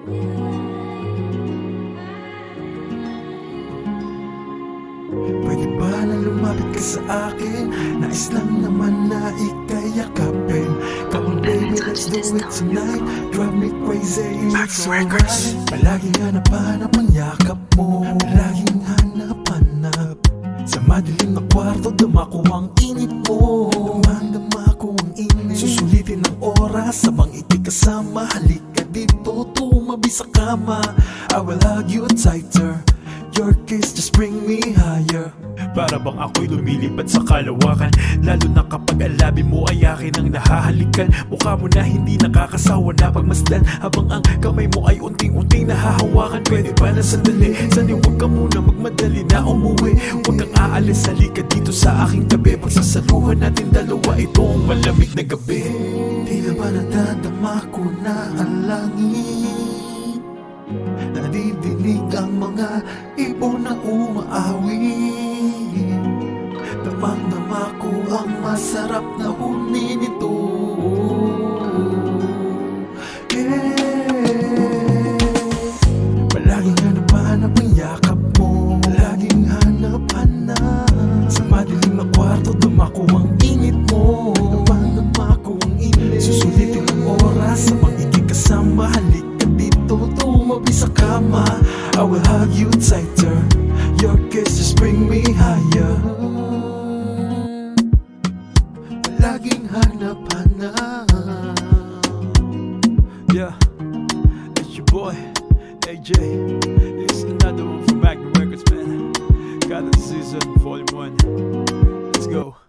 Pwede ba na lumapit ka sa akin? Nais lang naman na ika'y yakapin. Come on baby, let's do it tonight. Drive me crazy, it's alright. Palaging hanap-hanap ang yakap mo, palaging hanap-hanap. Sa madilim na kwarto, dama ko ang init mo, dama ko ang init. Susulitin ang oras habang ikikasama. Halika dito, tumabi sa kama. I will hug you tighter. Your kiss just bring me higher. Para bang ako'y lumilipad sa kalawakan, lalo na kapag ang labi mo ay akin ang nahahalikan. Mukha mo na hindi nakakasawa na pagmasdan, habang ang kamay mo ay unting-unting nahahawakan. Pwede ba na sandali, sani huwag ka muna magmadali na umuwi. Huwag kang aalis, halika dito sa aking tabi. Pagsasaluhan natin dalawa itong malamig na gabi. Tila ba nadadama ko na ang langit, nadidinig ang mga ibon na umaawi. Damang-dama ko ang masarap na huni nito. Palaging hanap-hanap ang yakap mo, palaging hanap-hanap. Sa madilim na kwarto, dama ko ang init mo, dama ko ang init. Susulitin ang oras habang ikikasama. Halika dito, tumabi sa kama. I will hug you tighter. Your kiss just bring me higher. Palaging hanap-hanap. Yeah, it's your boy AJ. It's another one from Magnum Records, man. Got the season volume 1. Let's go.